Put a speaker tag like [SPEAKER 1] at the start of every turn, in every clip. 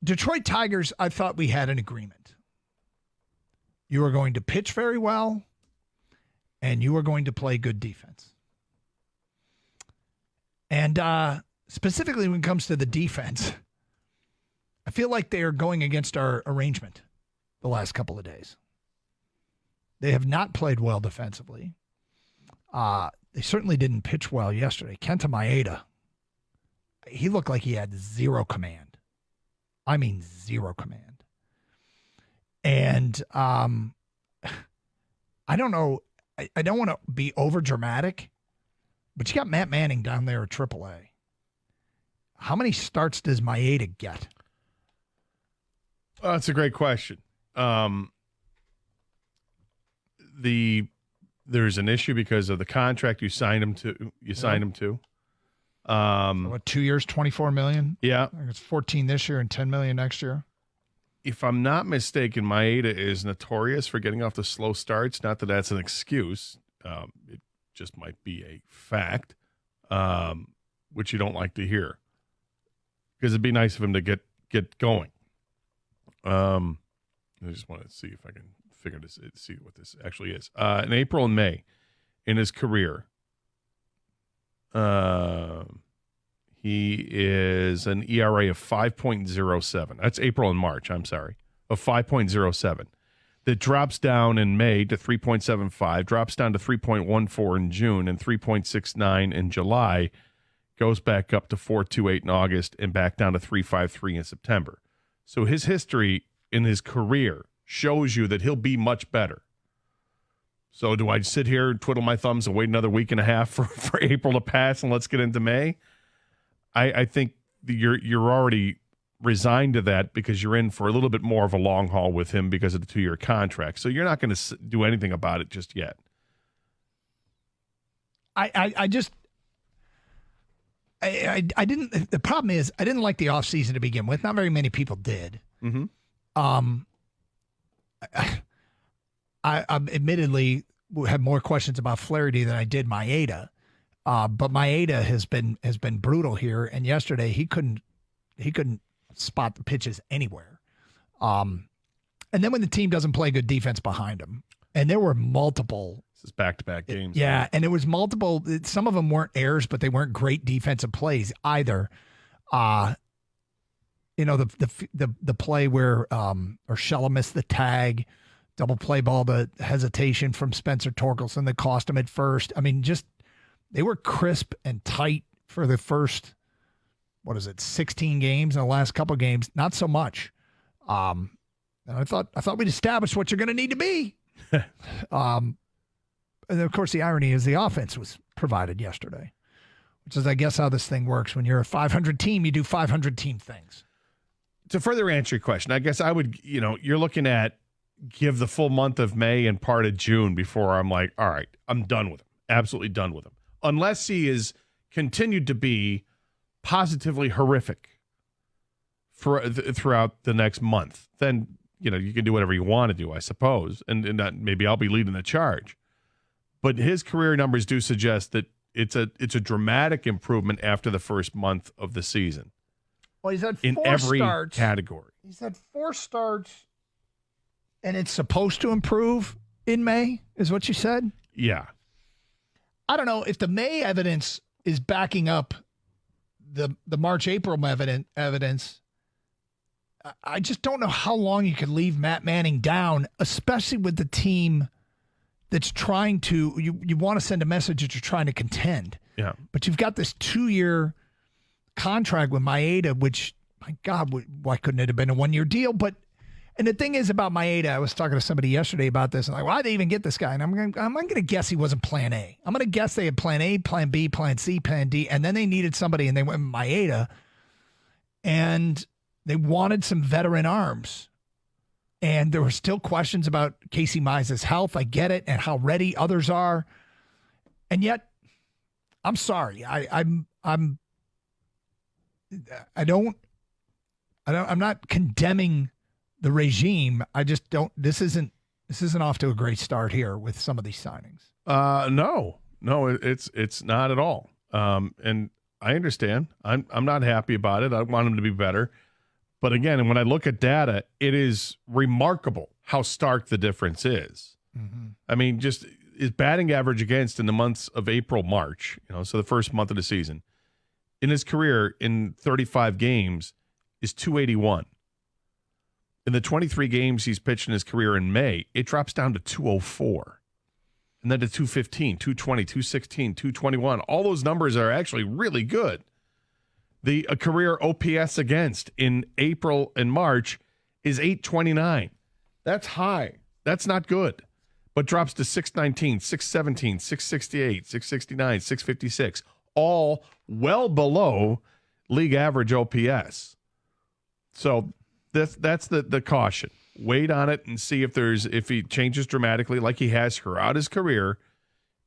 [SPEAKER 1] Detroit Tigers, I thought we had an agreement. You were going to pitch very well, and you were going to play good defense. And specifically when it comes to the defense, I feel like they are going against our arrangement the last couple of days. They have not played well defensively. They certainly didn't pitch well yesterday. Kenta Maeda, he looked like he had zero command. I mean, zero command. And I don't know. I don't want to be over dramatic, but you got Matt Manning down there at AAA. How many starts does Maeda get?
[SPEAKER 2] That's a great question. There's an issue because of the contract you signed him to.
[SPEAKER 1] What, 2 years, $24 million?
[SPEAKER 2] Yeah,
[SPEAKER 1] I think it's 14 this year and $10 million next year.
[SPEAKER 2] If I'm not mistaken, Maeda is notorious for getting off the slow starts. Not that that's an excuse. It just might be a fact, which you don't like to hear, because it'd be nice of him to get going. I just want to see if I can figure this, see what this actually is. In April and May, in his career, he is an ERA of 5.07. That's April and March, I'm sorry, of 5.07. That drops down in May to 3.75, drops down to 3.14 in June and 3.69 in July, goes back up to 4.28 in August and back down to 3.53 in September. So his history in his career shows you that he'll be much better. So do I sit here and twiddle my thumbs and wait another week and a half for April to pass and let's get into May? I think you're already resigned to that because you're in for a little bit more of a long haul with him because of the 2-year contract. So you're not going to do anything about it just yet.
[SPEAKER 1] I didn't. The problem is I didn't like the offseason to begin with. Not very many people did.
[SPEAKER 2] Mm-hmm.
[SPEAKER 1] I admittedly had more questions about Flaherty than I did Maeda. But Maeda has been brutal here, and yesterday he couldn't spot the pitches anywhere. And then when the team doesn't play good defense behind him, and there were multiple.
[SPEAKER 2] This is back-to-back games.
[SPEAKER 1] Yeah,
[SPEAKER 2] right?
[SPEAKER 1] and it was multiple. Some of them weren't errors, but they weren't great defensive plays either. The play where Urshela missed the tag, double play ball, the hesitation from Spencer Torkelson that cost him at first. I mean, just they were crisp and tight for the first, 16 games, and the last couple games, not so much. And I thought we'd established what you're going to need to be. And of course, the irony is the offense was provided yesterday, which is, I guess, how this thing works. When you're a 500 team, you do 500 team things.
[SPEAKER 2] To further answer your question, I guess I would, you're looking at give the full month of May and part of June before I'm like, all right, I'm done with him. Absolutely done with him. Unless he is continued to be positively horrific throughout the next month, then, you can do whatever you want to do, I suppose. And maybe I'll be leading the charge. But his career numbers do suggest that it's a dramatic improvement after the first month of the season.
[SPEAKER 1] Well, he's had
[SPEAKER 2] in
[SPEAKER 1] 4
[SPEAKER 2] every
[SPEAKER 1] starts.
[SPEAKER 2] category.
[SPEAKER 1] He's had 4 starts, and it's supposed to improve in May, is what you said?
[SPEAKER 2] Yeah.
[SPEAKER 1] I don't know if the May evidence is backing up the March-April evidence. I just don't know how long you could leave Matt Manning down, especially with the team that's trying to, you want to send a message that you're trying to contend.
[SPEAKER 2] Yeah.
[SPEAKER 1] But you've got this 2-year contract with Maeda, which, my God, why couldn't it have been a 1-year deal? And the thing is about Maeda, I was talking to somebody yesterday about this, and why'd they even get this guy? And I'm going to guess he wasn't plan A. I'm going to guess they had plan A, plan B, plan C, plan D, and then they needed somebody, and they went with Maeda, and they wanted some veteran arms. And there were still questions about Casey Mize's health. I get it, and how ready others are. And yet, I'm sorry. I'm not condemning the regime. I just don't. This isn't off to a great start here with some of these signings.
[SPEAKER 2] No, it's not at all. And I understand. I'm not happy about it. I want him to be better. But again, when I look at data, it is remarkable how stark the difference is.
[SPEAKER 1] Mm-hmm.
[SPEAKER 2] I mean, just his batting average against in the months of April, March, so the first month of the season, in his career in 35 games is 281. In the 23 games he's pitched in his career in May, it drops down to 204. And then to 215, 220, 216, 221. All those numbers are actually really good. The career OPS against in April and March is 829. That's high. That's not good. But drops to 619, 617, 668, 669, 656. All well below league average OPS. So that's the caution. Wait on it and see if he changes dramatically like he has throughout his career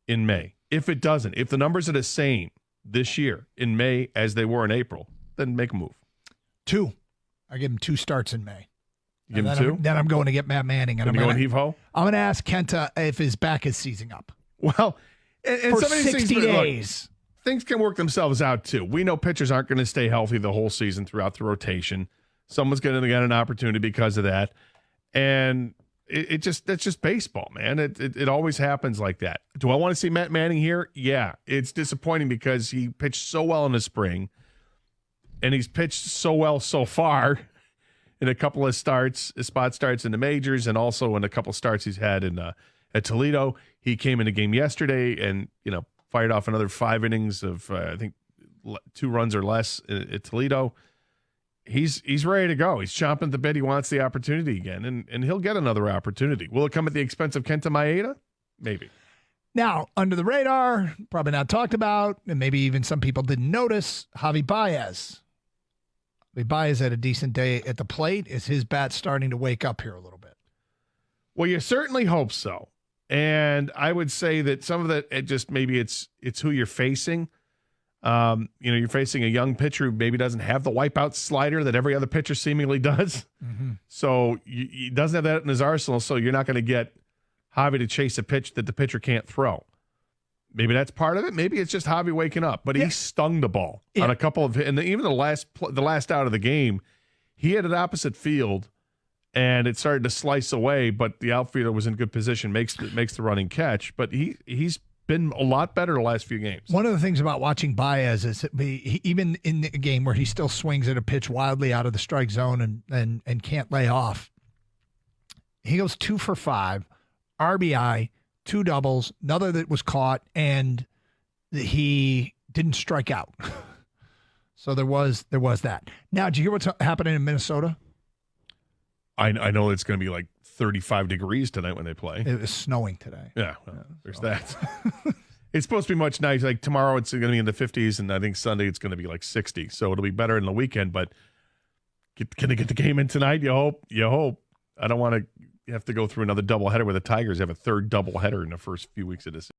[SPEAKER 2] in May. If it doesn't, if the numbers are the same this year in May as they were in April, then make a move.
[SPEAKER 1] 2. I give him 2 starts in May.
[SPEAKER 2] You give him 2?
[SPEAKER 1] Then I'm going to get Matt Manning. And I'm
[SPEAKER 2] going heave-ho?
[SPEAKER 1] I'm going to ask Kenta if his back is seizing up.
[SPEAKER 2] Well, and
[SPEAKER 1] for
[SPEAKER 2] some of these
[SPEAKER 1] 60 days.
[SPEAKER 2] Look, things can work themselves out, too. We know pitchers aren't going to stay healthy the whole season throughout the rotation. Someone's going to get an opportunity because of that. And that's just baseball, man. It always happens like that. Do I want to see Matt Manning here? Yeah. It's disappointing because he pitched so well in the spring, and he's pitched so well so far in a couple of spot starts in the majors, and also in a couple of starts he's had at Toledo. He came in a game yesterday and fired off another 5 innings of I think 2 runs or less at Toledo. He's ready to go. He's chomping at the bit. He wants the opportunity again, and he'll get another opportunity. Will it come at the expense of Kenta Maeda? Maybe.
[SPEAKER 1] Now, under the radar, probably not talked about, and maybe even some people didn't notice, Javy Baez. Javy Baez had a decent day at the plate. Is his bat starting to wake up here a little bit?
[SPEAKER 2] Well, you certainly hope so. And I would say that some of that, maybe it's who you're facing. You're facing a young pitcher who maybe doesn't have the wipeout slider that every other pitcher seemingly does.
[SPEAKER 1] Mm-hmm.
[SPEAKER 2] So he doesn't have that in his arsenal, so you're not going to get Javy to chase a pitch that the pitcher can't throw. Maybe that's part of it. Maybe it's just Javy waking up. But he stung the ball on a couple of – and even the last out of the game, he had it opposite field, and it started to slice away, but the outfielder was in good position, makes the running catch. But he's been a lot better the last few games.
[SPEAKER 1] One of the things about watching Baez is that even in the game where he still swings at a pitch wildly out of the strike zone and can't lay off, he goes 2 for 5, RBI, 2 doubles, another that was caught, and he didn't strike out. So there was that. Now, did you hear what's happening in Minnesota?
[SPEAKER 2] I know it's going to be like 35 degrees tonight when they play.
[SPEAKER 1] It was snowing today.
[SPEAKER 2] Yeah, there's that. It's supposed to be much nice. Like tomorrow it's going to be in the 50s, and I think Sunday it's going to be like 60. So it'll be better in the weekend, but can they get the game in tonight? You hope. I don't want to have to go through another doubleheader where the Tigers have a third doubleheader in the first few weeks of this.